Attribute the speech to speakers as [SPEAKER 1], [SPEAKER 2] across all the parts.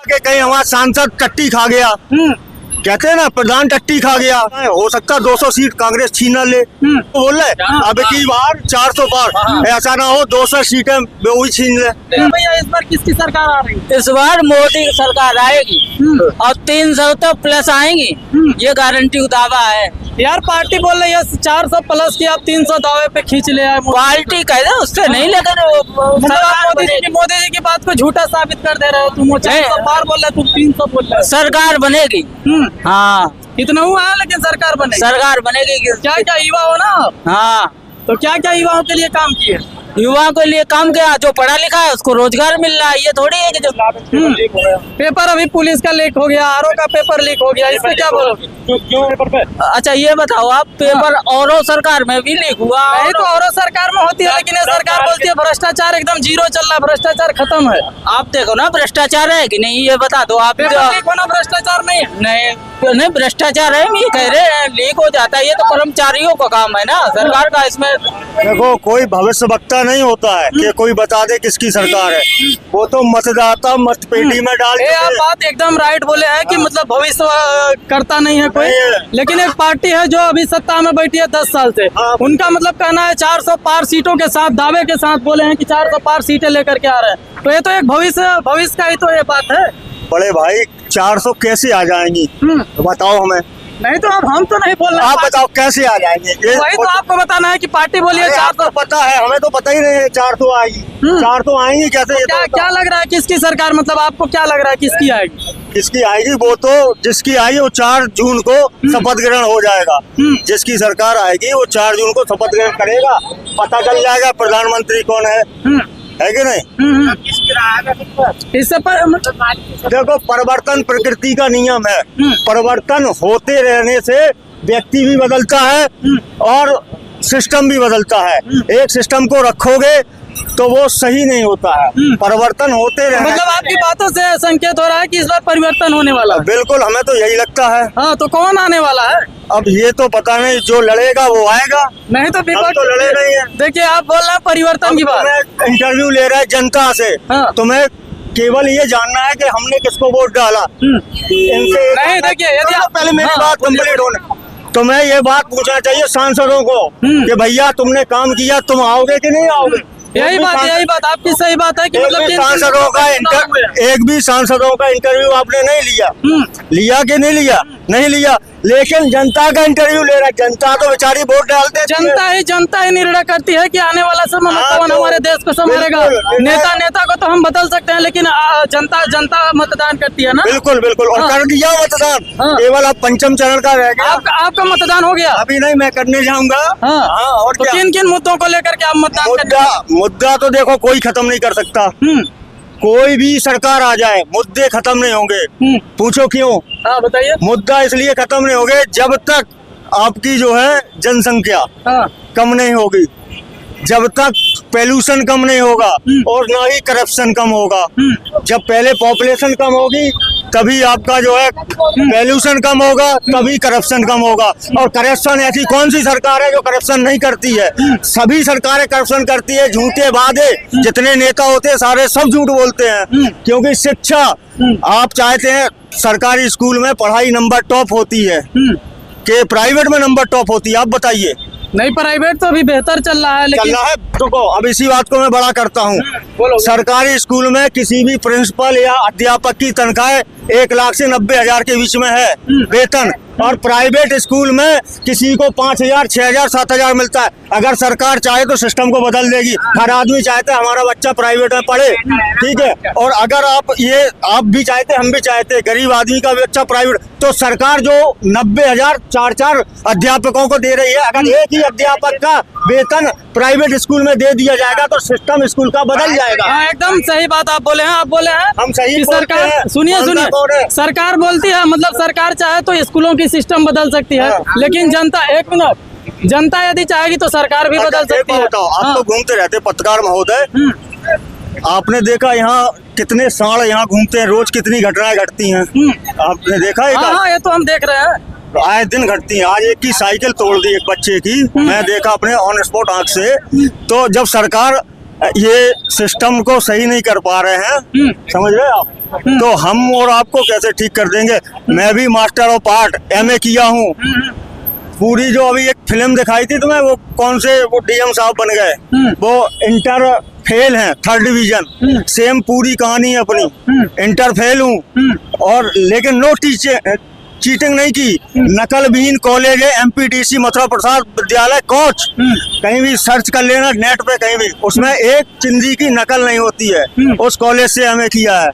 [SPEAKER 1] कि कहीं हमारा सांसद टट्टी खा गया, कहते हैं ना प्रधान टट्टी खा गया, हो सकता 200 सीट कांग्रेस छीन ले, बोल रहे अब की बार 400 पार, ऐसा ना हो 200 सीटें वो ही छीन ले।
[SPEAKER 2] भैया इस बार किसकी सरकार आ रही है?
[SPEAKER 3] इस बार मोदी की सरकार आएगी और 300 तो प्लस आएंगी, ये गारंटी का दावा है।
[SPEAKER 2] यार पार्टी बोल रही है 400 प्लस की, आप 300 दावे पे खींच ले आए।
[SPEAKER 3] पार्टी कह दे उससे नहीं, लेकिन
[SPEAKER 2] मोदी जी की बात को झूठा साबित कर दे रहे हो तुम। 400 पार बोल रहे, तुम 300 बोल रहे हो।
[SPEAKER 3] सरकार बनेगी। हाँ,
[SPEAKER 2] इतना हुआ है, लेकिन सरकार बनेगी।
[SPEAKER 3] सरकार बनेगी।
[SPEAKER 2] क्या क्या युवा हो ना?
[SPEAKER 3] हाँ,
[SPEAKER 2] तो क्या क्या युवाओं के लिए काम किए?
[SPEAKER 3] युवाओं के लिए काम किया, जो पढ़ा लिखा है उसको रोजगार मिल रहा है। ये थोड़ी है कि जो
[SPEAKER 2] पेपर अभी पुलिस का लीक हो गया, आरओ का पेपर लीक हो गया, इससे क्या बोलोगे?
[SPEAKER 1] क्यों पेपर पे?
[SPEAKER 3] अच्छा ये बताओ आप, पेपर औरों सरकार में भी लीक हुआ?
[SPEAKER 2] नहीं तो औरों सरकार में होती है, लेकिन ये सरकार बोलती है भ्रष्टाचार एकदम जीरो चल रहा है, भ्रष्टाचार खत्म है।
[SPEAKER 3] आप देखो ना भ्रष्टाचार है कि नहीं, ये बता दो आप।
[SPEAKER 2] पेपर लीक होना भ्रष्टाचार नहीं है?
[SPEAKER 3] नहीं भ्रष्टाचार है, ये कह रहे हैं लीक हो जाता है, ये तो कर्मचारियों का काम है ना, सरकार का इसमें।
[SPEAKER 1] देखो कोई भविष्य वक्ता नहीं होता है कि कोई बता दे किसकी सरकार है, वो तो मतदाता मतपेटी में डाल।
[SPEAKER 2] आप बात एकदम राइट बोले हैं कि मतलब भविष्य करता नहीं है कोई, लेकिन एक पार्टी है जो अभी सत्ता में बैठी है 10 साल से, उनका मतलब कहना है 400 पार सीटों के साथ, दावे के साथ बोले हैं कि 400 पार सीटें लेकर के आ रहे हैं। तो ये तो एक भविष्य का ही तो ये बात है।
[SPEAKER 1] बड़े भाई 400 कैसे आ जाएंगी तो बताओ हमें।
[SPEAKER 2] नहीं तो अब हम तो नहीं बोल रहे,
[SPEAKER 1] आप बताओ कैसे आ जाएंगे।
[SPEAKER 2] वही तो आपको बताना है कि पार्टी बोली है 400।
[SPEAKER 1] पता है, हमें तो पता ही नहीं है 400 आएगी। 400 आएंगी कैसे?
[SPEAKER 2] क्या लग रहा है किसकी सरकार, मतलब आपको क्या लग रहा है किसकी आएगी?
[SPEAKER 1] किसकी आएगी? वो तो जिसकी आएगी वो 4 जून को शपथ ग्रहण हो जाएगा। जिसकी सरकार आएगी वो 4 जून को शपथ ग्रहण करेगा, पता चल जाएगा प्रधानमंत्री कौन है कि नहीं।
[SPEAKER 2] इससे पर
[SPEAKER 1] देखो परिवर्तन प्रकृति का नियम है, परिवर्तन होते रहने से व्यक्ति भी बदलता है और सिस्टम भी बदलता है। एक सिस्टम को रखोगे तो वो सही नहीं होता है, परिवर्तन होते रहने।
[SPEAKER 2] मतलब आपकी बातों से संकेत हो रहा है कि इस बार परिवर्तन होने वाला है।
[SPEAKER 1] बिल्कुल, हमें तो यही लगता है।
[SPEAKER 2] हाँ, तो कौन आने वाला है?
[SPEAKER 1] अब ये तो पता नहीं, जो लड़ेगा वो आएगा।
[SPEAKER 2] नहीं तो विपक्ष
[SPEAKER 1] तो लड़े नहीं है।
[SPEAKER 2] देखिए आप बोल रहे हैं परिवर्तन की बात,
[SPEAKER 1] इंटरव्यू ले रहा है जनता से, तुम्हें केवल ये जानना है कि हमने किसको वोट डाला।
[SPEAKER 2] नहीं देखिए, यदि आप
[SPEAKER 1] पहले मेरी बात कंप्लीट होने, तुम्हें ये बात पूछना चाहिए सांसदों को कि भैया तुमने काम किया, तुम आओगे कि नहीं आओगे।
[SPEAKER 2] यही बात आपकी सही बात है कि मतलब
[SPEAKER 1] एक भी सांसदों का इंटरव्यू आपने नहीं लिया। लिया कि नहीं लिया? नहीं लिया, लेकिन जनता का इंटरव्यू ले रहा है। जनता तो बेचारी वोट डालते,
[SPEAKER 2] जनता ही निर्णय करती है कि आने वाला समय कौन हमारे देश को संभालेगा। नेता को तो हम बदल सकते हैं, लेकिन जनता मतदान करती है ना।
[SPEAKER 1] बिल्कुल बिल्कुल, और कर दिया मतदान। केवल अब पंचम चरण का रह गया।
[SPEAKER 2] आपका मतदान हो गया?
[SPEAKER 1] अभी नहीं, मैं करने जाऊंगा।
[SPEAKER 2] और किन मुद्दों को लेकर के आप मतदान?
[SPEAKER 1] मुद्दा तो देखो कोई खत्म नहीं कर सकता, कोई भी सरकार आ जाए मुद्दे खत्म नहीं होंगे। पूछो क्यों?
[SPEAKER 2] हाँ बताइए।
[SPEAKER 1] मुद्दा इसलिए खत्म नहीं होंगे जब तक आपकी जो है जनसंख्या कम नहीं होगी, जब तक पॉल्यूशन कम नहीं होगा और ना ही करप्शन कम होगा। जब पहले पॉपुलेशन कम होगी तभी आपका जो है पॉल्यूशन कम होगा, तभी करप्शन कम होगा। और करप्शन, ऐसी कौन सी सरकार है जो करप्शन नहीं करती है? सभी सरकारें करप्शन करती है। झूठे वादे, जितने नेता होते हैं सारे सब झूठ बोलते हैं। क्योंकि शिक्षा, आप चाहते हैं सरकारी स्कूल में पढ़ाई नंबर टॉप होती है कि प्राइवेट में नंबर टॉप होती है? आप बताइए।
[SPEAKER 2] नहीं, प्राइवेट तो अभी बेहतर चल रहा है, लेकिन
[SPEAKER 1] चल रहा है। देखो अब इसी बात को मैं बड़ा करता हूँ, सरकारी स्कूल में किसी भी प्रिंसिपल या अध्यापक की तनख्वाह 1 लाख से 90,000 के बीच में है वेतन, और प्राइवेट स्कूल में किसी को 5,000, 6,000, 7,000 मिलता है। अगर सरकार चाहे तो सिस्टम को बदल देगी। हर आदमी चाहता है हमारा बच्चा प्राइवेट में पढ़े, ठीक है। और अगर आप भी चाहते, हम भी चाहते, गरीब आदमी का भी बच्चा प्राइवेट, तो सरकार जो 90,000 4 अध्यापकों को दे रही है, अगर एक ही अध्यापक का वेतन प्राइवेट स्कूल में दे दिया जाएगा तो सिस्टम स्कूल का बदल जाएगा।
[SPEAKER 2] एकदम सही बात आप बोले हैं।
[SPEAKER 1] हम सही
[SPEAKER 2] सरकार, सुनिए सरकार बोलती है, मतलब सरकार चाहे तो स्कूलों की सिस्टम बदल सकती है, लेकिन जनता, एक मिनट, जनता यदि चाहेगी तो सरकार भी बदल सकती है।
[SPEAKER 1] आप तो घूमते रहते पत्रकार महोदय, आपने देखा यहाँ कितने सांड यहाँ घूमते हैं, रोज कितनी घटनाएं घटती हैं, आपने देखा है?
[SPEAKER 2] हाँ, ये तो हम देख रहे हैं,
[SPEAKER 1] आए दिन घटती हैं। आज एक की साइकिल तोड़ दी एक बच्चे की, मैं देखा अपने ऑन स्पॉट आंख से। तो जब सरकार ये सिस्टम को सही नहीं कर पा रहे हैं, समझ रहे हैं आप, तो हम और आपको कैसे ठीक कर देंगे। मैं भी मास्टर ऑफ आर्ट MA किया हूँ। पूरी जो अभी एक फिल्म दिखाई थी तुम्हें, वो कौन से वो DM साहब बन गए, वो इंटर फेल हैं, 3rd डिवीजन। सेम पूरी कहानी है अपनी। इंटर फेल हूँ और लेकिन नो चीटिंग नहीं की। नकल विहीन कॉलेज है MPTC मथुरा प्रसाद विद्यालय कोच। कहीं भी सर्च कर लेना नेट पे, कहीं भी उसमें एक चिंदी की नकल नहीं होती है। उस कॉलेज से हमें किया है,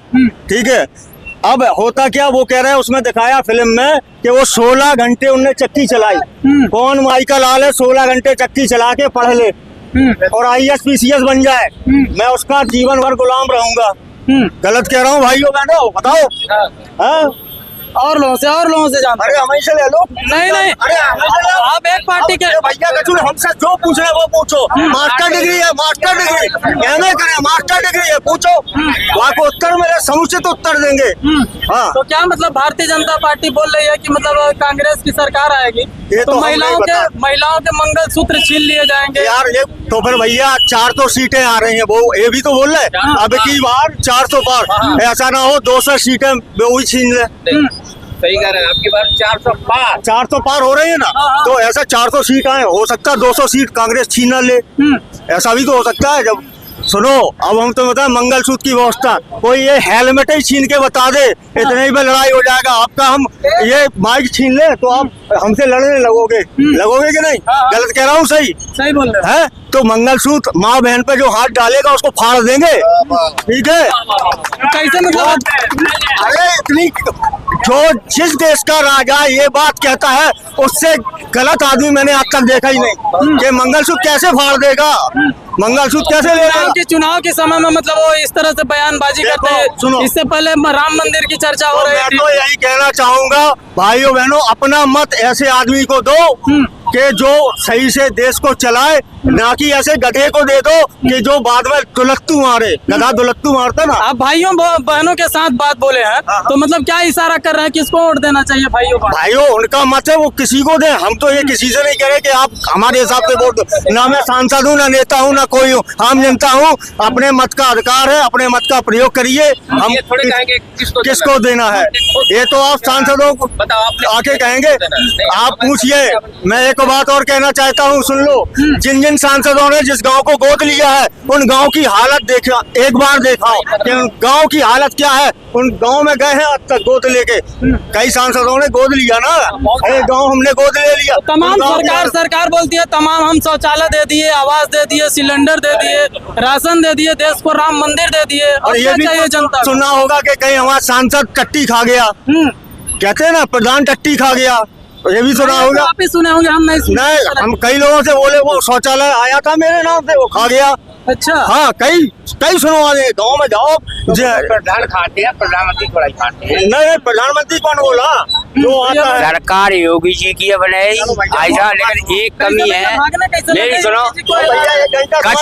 [SPEAKER 1] ठीक है। अब होता क्या, वो कह रहे हैं उसमें दिखाया फिल्म में कि वो 16 घंटे उनने चक्की चलाई। कौन माइकल आल है 16 घंटे चक्की चला के पढ़ ले और IAS PCS बन जाए, मैं उसका जीवन भर गुलाम रहूंगा। गलत कह रहा हूँ भाइयों बहनों, बताओ। हाँ?
[SPEAKER 2] और लोगों से जानते
[SPEAKER 1] अरे हमें से ले लो।
[SPEAKER 2] नहीं
[SPEAKER 1] अरे
[SPEAKER 2] आप एक पार्टी के
[SPEAKER 1] भैया कचूर, हमसे जो पूछ रहे हैं वो पूछो। मास्टर डिग्री है, मास्टर डिग्री MA करें, मास्टर डिग्री है, पूछो। वहाँ को उत्तर मिले, समुचित उत्तर देंगे। हाँ,
[SPEAKER 2] तो क्या मतलब भारतीय जनता पार्टी बोल रही है कि मतलब कांग्रेस की सरकार आएगी
[SPEAKER 1] ये
[SPEAKER 2] तो
[SPEAKER 1] तो
[SPEAKER 2] महिलाओं के मंगलसूत्र छीन लिए जाएंगे।
[SPEAKER 1] यार ये तो फिर भैया 400 सीटें आ रही हैं, वो ये भी तो बोल रहे हैं। अब की बार 400 पार, ऐसा ना हो 200 सीटें वो ही छीन ले।
[SPEAKER 3] सही कह रहे हैं, आपकी बार
[SPEAKER 1] 400 पार हो रही है ना, तो ऐसा 400 सीट आए, हो सकता है 200 सीट कांग्रेस छीन ले। ऐसा भी तो हो सकता है। जब सुनो, अब हम तो बताएं मंगलसूत्र की व्यवस्था, कोई ये हेलमेट ही छीन के बता दे, इतने ही में लड़ाई हो जाएगा आपका। हम ये माइक छीन ले तो आप हमसे लड़ने लगोगे कि नहीं? गलत कह रहा हूँ? सही
[SPEAKER 2] बोल रहे
[SPEAKER 1] है। तो मंगलसूत्र माँ बहन पे जो हाथ डालेगा उसको फाड़ देंगे, ठीक है।
[SPEAKER 2] कैसे मतलब?
[SPEAKER 1] अरे इतनी जो जिस देश का राजा ये बात कहता है, उससे गलत आदमी मैंने आज तक देखा ही नहीं। कि मंगलसूत्र कैसे फाड़ देगा, मंगलसूत्र कैसे लेगा।
[SPEAKER 2] चुनाव के समय में मतलब वो इस तरह से बयानबाजी करते हैं। इससे पहले राम मंदिर की चर्चा हो रही
[SPEAKER 1] मैं
[SPEAKER 2] थी।
[SPEAKER 1] तो यही कहना चाहूंगा भाइयों बहनों, अपना मत ऐसे आदमी को दो कि जो सही से देश को चलाए, ना कि ऐसे गधे को दे दो कि जो बाद में दुलत्तू मारे। गधा दुलत्तू मारता ना।
[SPEAKER 2] आप भाइयों बहनों के साथ बात बोले हैं, तो मतलब क्या इशारा कर रहे हैं, किसको वोट देना चाहिए भाइयों?
[SPEAKER 1] उनका मत है, वो किसी को दे। हम तो ये किसी से नहीं कह रहे कि आप हमारे हिसाब से वोट दो। ना मैं सांसद हूँ, ना नेता हूँ, ना कोई आम जनता हूँ। अपने मत का अधिकार है, अपने मत का प्रयोग करिए। हम
[SPEAKER 3] थोड़े कहेंगे
[SPEAKER 1] किसको देना है, ये तो आप सांसदों को आके कहेंगे। आप पूछिए। मैं एक बात और कहना चाहता हूँ, सुन लो। जिन जिन सांसदों ने जिस गांव को गोद लिया है, उन गांव की हालत देखा, एक बार दिखाओ कि उन गांव की हालत क्या है। उन गांव में गए हैं आज तक गोद लेके? कई सांसदों ने गोद लिया ना, अरे गांव हमने गोद ले लिया।
[SPEAKER 2] तमाम सरकार बोलती है तमाम हम शौचालय दे दिए, आवास दे दिए, सिलेंडर दे दिए, राशन दे दिए, देश को राम मंदिर दे दिए।
[SPEAKER 1] और ये भी
[SPEAKER 2] जनता
[SPEAKER 1] सुनना होगा कि कहीं हमारा सांसद टट्टी खा गया, कहते हैं ना प्रधान टट्टी खा गया, ये भी सुना होगा।
[SPEAKER 2] आप ही सुने होंगे, हम नहीं।
[SPEAKER 1] हम कई लोगों से बोले वो शौचालय आया था मेरे नाम से, वो खा गया।
[SPEAKER 2] अच्छा,
[SPEAKER 1] हाँ, कई सुनवाने गाँव में जाओ।
[SPEAKER 3] प्रधान खाते हैं, प्रधानमंत्री थोड़ा ही खाते हैं।
[SPEAKER 1] नहीं, प्रधानमंत्री कौन बोला? जो आता है
[SPEAKER 3] सरकार योगी जी की बनाई ऐसा, लेकिन एक कमी है। मेरी सुनो, कश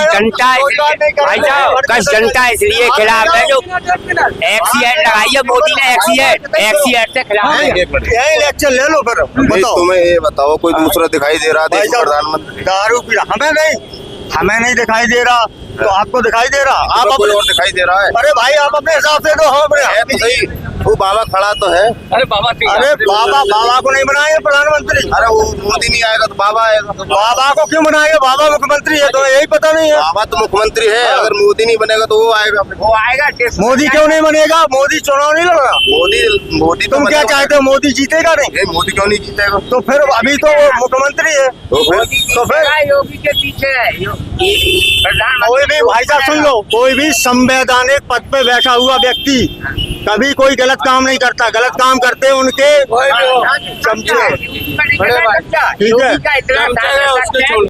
[SPEAKER 3] जनता इसलिए खिलाफ है जो एक्सीएट लगाई है मोदी ने। एक्सीएट से खिलाफ है।
[SPEAKER 1] यही लेक्चर ले लो फिर। बताओ,
[SPEAKER 4] तुम्हें ये बताओ, कोई दूसरा दिखाई दे रहा है प्रधानमंत्री?
[SPEAKER 1] दारू पी रहा, हमें नहीं दिखाई दे रहा, तो आपको दिखाई दे रहा? आप
[SPEAKER 4] कोई और दिखाई दे रहा है?
[SPEAKER 1] अरे भाई आप अपने हिसाब से दो। हम
[SPEAKER 4] तो सही, वो बाबा खड़ा तो है।
[SPEAKER 3] अरे बाबा
[SPEAKER 1] को नहीं बनाएंगे प्रधानमंत्री?
[SPEAKER 4] अरे वो मोदी नहीं आएगा तो बाबा आएगा।
[SPEAKER 1] बाबा को क्यों बनाएंगे? बाबा मुख्यमंत्री है, तो यही पता नहीं है।
[SPEAKER 4] बाबा तो मुख्यमंत्री है, अगर मोदी नहीं बनेगा तो वो आएगा।
[SPEAKER 1] मोदी क्यों नहीं बनेगा? मोदी चुनाव नहीं लड़ रहा।
[SPEAKER 4] मोदी
[SPEAKER 1] तुम क्या चाहते हो, मोदी जीतेगा नहीं?
[SPEAKER 4] मोदी क्यों नहीं जीतेगा?
[SPEAKER 1] तो फिर अभी तो वो मुख्यमंत्री है, तो फिर
[SPEAKER 3] योगी के पीछे है
[SPEAKER 1] कोई भी भाई साहब सुन लो, कोई भी संवैधानिक पद पे बैठा हुआ व्यक्ति कभी कोई गलत काम नहीं करता। गलत काम करते हैं उनके चमचे, ठीक है।